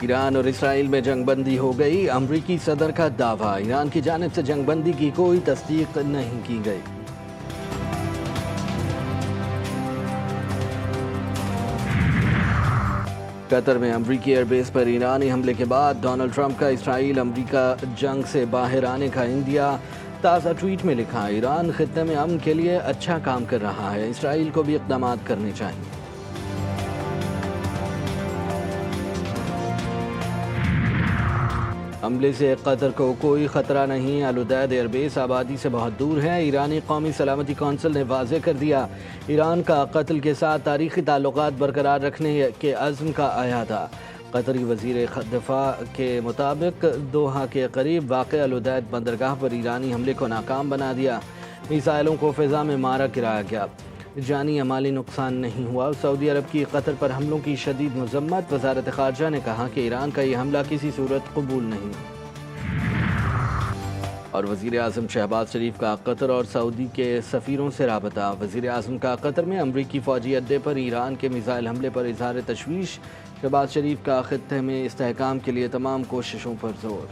ایران اور اسرائیل میں جنگ بندی ہو گئی، امریکی صدر کا دعویٰ، ایران کی جانب سے جنگ بندی کی کوئی تصدیق نہیں کی گئی۔ قطر میں امریکی ایئر بیس پر ایرانی حملے کے بعد ڈونلڈ ٹرمپ کا اسرائیل امریکہ جنگ سے باہر آنے کا عندیہ۔ تازہ ٹویٹ میں لکھا، ایران خطے میں امن کے لیے اچھا کام کر رہا ہے، اسرائیل کو بھی اقدامات کرنے چاہیے۔ حملے سے قطر کو کوئی خطرہ نہیں، العدید ایئر بیس آبادی سے بہت دور ہے، ایرانی قومی سلامتی کونسل نے واضح کر دیا۔ ایران کا قتل کے ساتھ تاریخی تعلقات برقرار رکھنے کے عزم کا اعادہ۔ قطری وزیر دفاع کے مطابق دوحہ کے قریب واقع العدید بندرگاہ پر ایرانی حملے کو ناکام بنا دیا، میزائلوں کو فضا میں مارا گرایا گیا، جانی یا مالی نقصان نہیں ہوا۔ سعودی عرب کی قطر پر حملوں کی شدید مذمت، وزارت خارجہ نے کہا کہ ایران کا یہ حملہ کسی صورت قبول نہیں۔ اور وزیر اعظم شہباز شریف کا قطر اور سعودی کے سفیروں سے رابطہ، وزیر اعظم کا قطر میں امریکی فوجی اڈے پر ایران کے میزائل حملے پر اظہار تشویش، شہباز شریف کا خطے میں استحکام کے لیے تمام کوششوں پر زور۔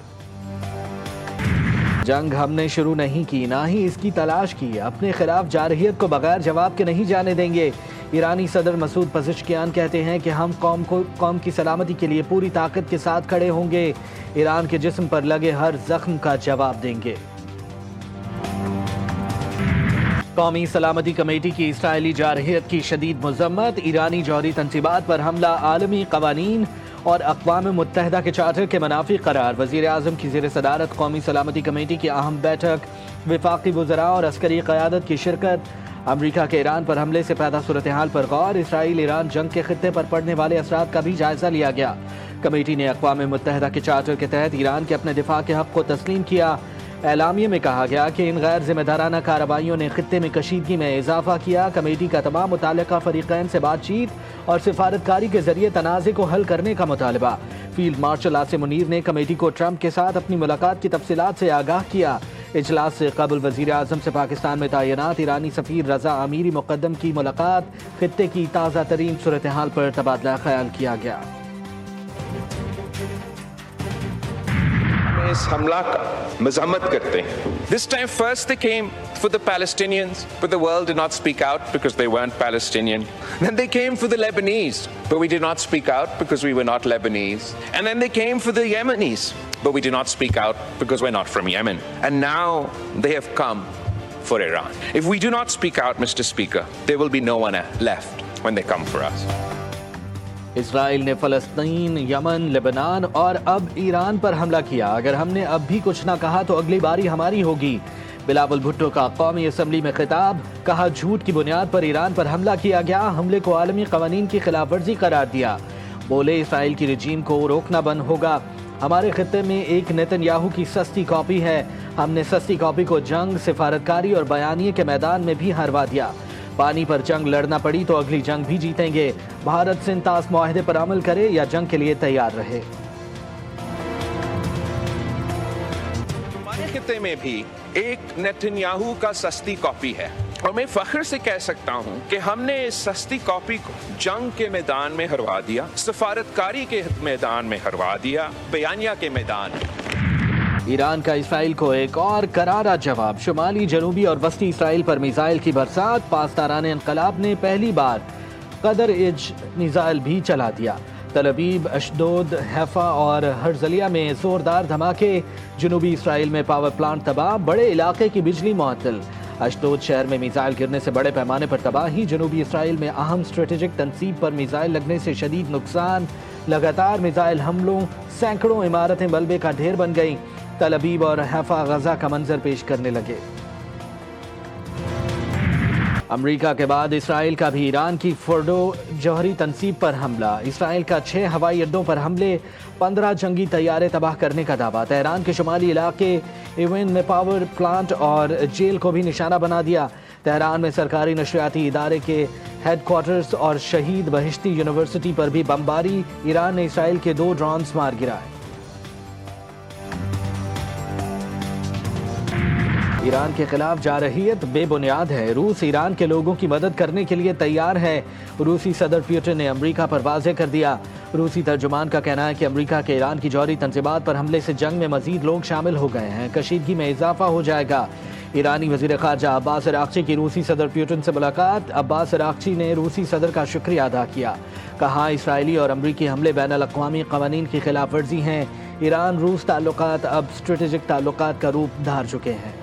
جنگ ہم نے شروع نہیں کی، نہ ہی اس کی تلاش کی، اپنے خلاف جارحیت کو بغیر جواب کے نہیں جانے دیں گے۔ ایرانی صدر مسعود پزشکیان کہتے ہیں کہ ہم قوم کی سلامتی کے لیے پوری طاقت کے ساتھ کھڑے ہوں گے، ایران کے جسم پر لگے ہر زخم کا جواب دیں گے۔ قومی سلامتی کمیٹی کی اسرائیلی جارحیت کی شدید مذمت، ایرانی جوہری تنصیبات پر حملہ عالمی قوانین اور اقوام متحدہ کے چارٹر کے منافی قرار۔ وزیر اعظم کی زیر صدارت قومی سلامتی کمیٹی کی اہم بیٹھک، وفاقی وزراء اور عسکری قیادت کی شرکت۔ امریکہ کے ایران پر حملے سے پیدا صورتحال پر غور، اسرائیل ایران جنگ کے خطے پر پڑنے والے اثرات کا بھی جائزہ لیا گیا۔ کمیٹی نے اقوام متحدہ کے چارٹر کے تحت ایران کے اپنے دفاع کے حق کو تسلیم کیا۔ اعلامیے میں کہا گیا کہ ان غیر ذمہ دارانہ کارروائیوں نے خطے میں کشیدگی میں اضافہ کیا۔ کمیٹی کا تمام متعلقہ فریقین سے بات چیت اور سفارتکاری کے ذریعے تنازع کو حل کرنے کا مطالبہ۔ فیلڈ مارشل عاصم منیر نے کمیٹی کو ٹرمپ کے ساتھ اپنی ملاقات کی تفصیلات سے آگاہ کیا۔ اجلاس سے قبل وزیر اعظم سے پاکستان میں تعینات ایرانی سفیر رضا امیری مقدم کی ملاقات، خطے کی تازہ ترین صورتحال پر تبادلہ خیال کیا گیا۔ اس حملہ کا مذمت کرتے ہیں۔ This time first they came for the Palestinians, but the world did not speak out because they weren't Palestinian. Then they came for the Lebanese, but we did not speak out because we were not Lebanese. And then they came for the Yemenis, but we did not speak out because we're not from Yemen. And now they have come for Iran. If we do not speak out, Mr. Speaker, there will be no one left when they come for us. اسرائیل نے فلسطین، یمن، لبنان اور اب ایران پر حملہ کیا۔ اگر ہم نے اب بھی کچھ نہ کہا تو اگلی باری ہماری ہوگی۔ بلاول بھٹو کا قومی اسمبلی میں خطاب، کہا جھوٹ کی بنیاد پر ایران پر حملہ کیا گیا، حملے کو عالمی قوانین کی خلاف ورزی قرار دیا۔ بولے اسرائیل کی رجیم کو روکنا بند ہوگا۔ ہمارے خطے میں ایک نیتن یاہو کی سستی کاپی ہے، ہم نے سستی کاپی کو جنگ، سفارتکاری اور بیانیے کے میدان میں بھی ہروا دیا۔ پانی پر جنگ لڑنا پڑی تو اگلی جنگ بھی جیتیں گے۔ بھارت سنتاس معاہدے پر عمل کرے یا جنگ کے لیے تیار رہے۔ ہمارے خطے میں بھی ایک نیتن یاہو کا سستی کاپی ہے، اور میں فخر سے کہہ سکتا ہوں کہ ہم نے اس سستی کاپی کو جنگ کے میدان میں ہروا دیا، سفارتکاری کے میدان میں ہروا دیا، بیانیہ کے میدان میں۔ ایران کا اسرائیل کو ایک اور کرارا جواب، شمالی، جنوبی اور وسطی اسرائیل پر میزائل کی برسات۔ پاسداران انقلاب نے پہلی بار قدر ایج میزائل بھی چلا دیا۔ تل ابیب، اشدود، حیفا اور ہرزلیہ میں زوردار دھماکے، جنوبی اسرائیل میں پاور پلانٹ تباہ، بڑے علاقے کی بجلی معطل۔ اشدود شہر میں میزائل گرنے سے بڑے پیمانے پر تباہی، جنوبی اسرائیل میں اہم اسٹریٹجک تنصیب پر میزائل لگنے سے شدید نقصان، لگاتار میزائل حملوں، سینکڑوں عمارتیں ملبے کا ڈھیر بن گئیں۔ تل ابیب اور حیفا غزہ کا منظر پیش کرنے لگے۔ امریکہ کے بعد اسرائیل کا بھی ایران کی فورڈو جوہری تنصیب پر حملہ، اسرائیل کا 6 ہوائی اڈوں پر حملے، 15 جنگی طیارے تباہ کرنے کا دعویٰ۔ تہران کے شمالی علاقے ایون میں پاور پلانٹ اور جیل کو بھی نشانہ بنا دیا۔ تہران میں سرکاری نشریاتی ادارے کے ہیڈ کوارٹرز اور شہید بہشتی یونیورسٹی پر بھی بمباری، ایران نے اسرائیل کے 2 ڈرونز مار گرائے۔ ایران کے خلاف جارحیت بے بنیاد ہے، روس ایران کے لوگوں کی مدد کرنے کے لیے تیار ہے، روسی صدر پیوٹن نے امریکہ پر واضح کر دیا۔ روسی ترجمان کا کہنا ہے کہ امریکہ کے ایران کی جوہری تنصیبات پر حملے سے جنگ میں مزید لوگ شامل ہو گئے ہیں، کشیدگی میں اضافہ ہو جائے گا۔ ایرانی وزیر خارجہ عباس عراقچی کی روسی صدر پیوٹن سے ملاقات، عباس عراقچی نے روسی صدر کا شکریہ ادا کیا، کہا اسرائیلی اور امریکی حملے بین الاقوامی قوانین کی خلاف ورزی ہیں، ایران روس تعلقات اب اسٹریٹجک تعلقات کا روپ دھار چکے ہیں۔